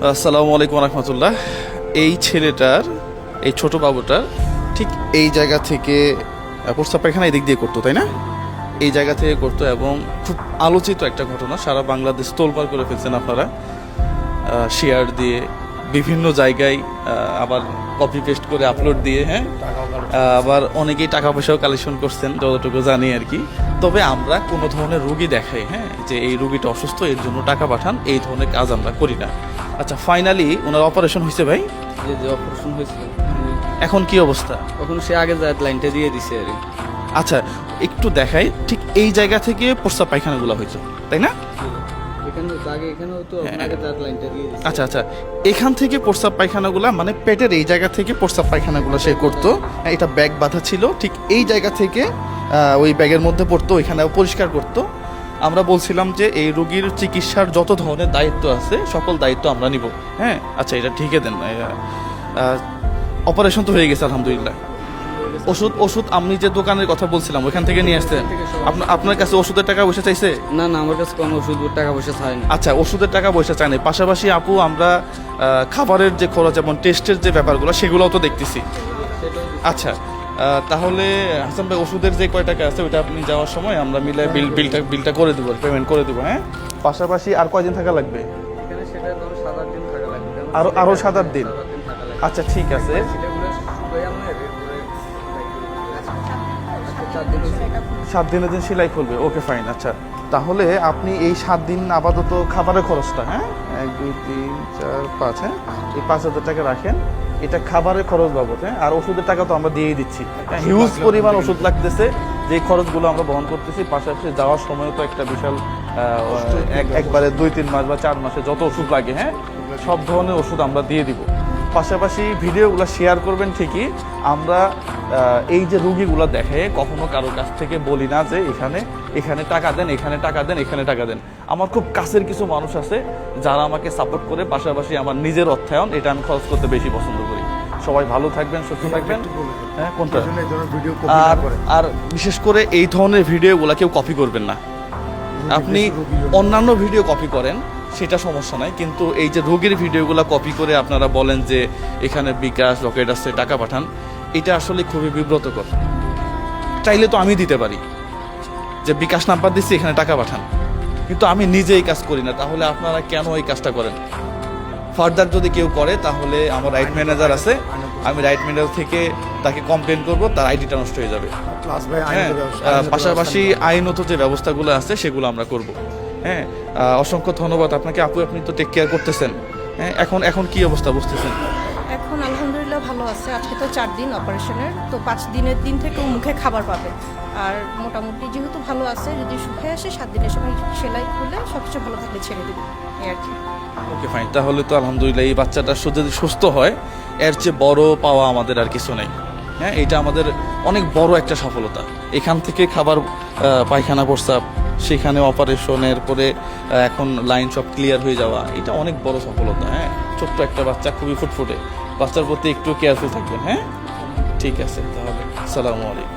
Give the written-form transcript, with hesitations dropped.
আসসালামু আলাইকুম রহমতুল্লাহ। এই ছেলেটার, এই ছোট বাবুটার ঠিক এই জায়গা থেকে প্রস্রাব পায়খানা এদিক দিয়ে করতো, তাই না? এই জায়গা থেকে করতো এবং খুব আলোচিত একটা ঘটনা, সারা বাংলাদেশ তোলপাড় করে ফেলছেন আপনারা শেয়ার দিয়ে, বিভিন্ন জায়গায় আবার কপি পেস্ট করে আপলোড দিয়ে, হ্যাঁ, আবার অনেকেই টাকা পয়সাও কালেকশন করছেন যতটুকু জানি আর কি। তবে আমরা কোনো ধরনের রুগী দেখাই, হ্যাঁ, যে এই রুগীটা অসুস্থ এর জন্য টাকা পাঠান, এই ধরনের কাজ আমরা করি না। আচ্ছা, ফাইনালি ওনার অপারেশন হয়েছে ভাই? যে অপারেশন হয়েছিল এখন কি অবস্থা? তখন সে আগে যায় লাইনটা দিয়ে দিছে আর কি। আচ্ছা, একটু দেখাই, ঠিক এই জায়গা থেকে প্রস্রাব পায়খানাগুলো হয়েছে, তাই না? এখানে তো আগে এখানেও তো আগে যায় লাইনটা দিয়ে দিছে। আচ্ছা আচ্ছা, এখান থেকে প্রস্রাব পায়খানাগুলা মানে পেটের এই জায়গা থেকে প্রস্রাব পায়খানাগুলো সে করতো। এটা ব্যাগ বাঁধা ছিল, ঠিক এই জায়গা থেকে ওই ব্যাগের মধ্যে পড়তো, ওইখানে পরিষ্কার করতো। আমরা বলছিলাম যে এই রোগীর চিকিৎসার যত ধরনের দায়িত্ব আছে সকল দায়িত্ব আমরা নিব, হ্যাঁ। আচ্ছা, এটা ঠিকই দেন। অপারেশন তো হয়ে গেছে আলহামদুলিল্লাহ। ওষুধ আমি যে দোকানের কথা বলছিলাম ওইখান থেকে নিয়ে আসতেন? আপনার কাছে ওষুধের টাকা পয়সা চাইছে? না না, আমার কাছে কোনো ওষুধ টাকা পয়সা চায়নি। আচ্ছা, ওষুধের টাকা পয়সা চাই না, পাশাপাশি আপু আমরা খাবারের যে খরচ এবং টেস্টের যে ব্যাপারগুলো সেগুলোও তো দেখতেছি। আচ্ছা, তাহলে হাসান ভাই ওষুধের যে কয় টাকা আছে ওইটা আপনি যাওয়ার সময় আমরা মিলে বিলটা করে দেবো, পেমেন্ট করে দেবো, হ্যাঁ। পাশাপাশি আর কয়দিন থাকা লাগবে? এখানে সেটা ধরো 7-8 দিন থাকা লাগবে। আরো 7-8 দিন? আচ্ছা, ঠিক আছে। 7 দিনের দিন সেলাই খুলবে, ওকে ফাইন। আচ্ছা, তাহলে আপনি এই 7 দিন আপাতত খাবারের খরচটা, হ্যাঁ, 1 2 3 4 5, হ্যাঁ, এই 5,000 টাকা রাখেন, এটা খাবারের খরচ বাবদ, হ্যাঁ। আর ওষুধের টাকা তো আমরা দিয়েই দিচ্ছি, হিউজ পরিমাণ ওষুধ লাগতেছে, যে খরচগুলো আমরা বহন করতেছি। পাশাপাশি যাওয়ার সময় তো একটা বিশাল একবারে 2-3 মাস বা 4 মাসে যত ওষুধ লাগে, হ্যাঁ, সব ধরনের ওষুধ আমরা দিয়ে দিব। পাশাপাশি ভিডিওগুলো শেয়ার করবেন ঠিকই, আমরা এই যে রুগীগুলো দেখে কখনো কারো কাছ থেকে বলি না যে এখানে টাকা দেন, এখানে টাকা দেন, এখানে টাকা দেন। আমার খুব কাছের কিছু মানুষ আছে যারা আমাকে সাপোর্ট করে, পাশাপাশি আমার নিজের অর্থায়ন এটা আমি খরচ করতে বেশি পছন্দ করি। সবাই ভালো থাকবেন, সুস্থ থাকবেন। হ্যাঁ, কোনটা? আর বিশেষ করে এই ধরনের ভিডিওগুলো কেউ কপি করবেন না। আপনি অন্যান্য ভিডিও কপি করেন সেটা সমস্যা নাই, কিন্তু এই যে রোগীর ভিডিওগুলো কপি করে আপনারা বলেন যে এখানে বিকাশ রকেট আছে টাকা পাঠান, এটা আসলে খুবই বিব্রতকর। চাইলে তো আমি দিতে পারি যে বিকাশ নাম্বার দিচ্ছি এখানে টাকা পাঠান, কিন্তু আমি নিজে এই কাজ করি না। তাহলে আপনারা কেন এই কাজটা করেন? ফার্দার যদি কেউ করে তাহলে আমার রাইট ম্যানেজার আছে, আমি রাইট ম্যানেজার থেকে তাকে কমপ্লেন করব, তার আইডিটা নষ্ট হয়ে যাবে। হ্যাঁ, পাশাপাশি আইনত যে ব্যবস্থাগুলো আছে সেগুলো আমরা করব। হ্যাঁ, অসংখ্য ধন্যবাদ আপনাকে আপু, আপনি তো টেক কেয়ার করতেছেন। হ্যাঁ, এখন কি অবস্থা বুঝতেছেন? এখন আলহামদুলিল্লাহ ভালো আছে। আজকে তো 4 দিন অপারেশনের, তো 5 দিনের দিন থেকে মুখে খাবার পাবে। আর মোটামুটি যেহেতু ভালো আছে, যদি সুখে আসে 7 দিনের সময় সেলাই খুলে সবকিছু ভালো থাকলে ছেড়ে দেবে, এই আর কি। ওকে ফাইন, তাহলে তো আলহামদুলিল্লাহ এই বাচ্চাটা যদি সুস্থ হয় এর চেয়ে বড় পাওয়া আমাদের আর কিছু নেই। হ্যাঁ, এটা আমাদের অনেক বড় একটা সফলতা। এখান থেকে খাবার পায়খানা প্রস্রাব, সেখানে অপারেশনের পরে এখন লাইন সব ক্লিয়ার হয়ে যাওয়া, এটা অনেক বড় সফলতা। হ্যাঁ, ছোট্ট একটা বাচ্চা, খুবই ফুটফুটে, বাচ্চার প্রতি একটু কেয়ারফুল থাকবেন। হ্যাঁ, ঠিক আছে, তাহলে আসসালামু আলাইকুম।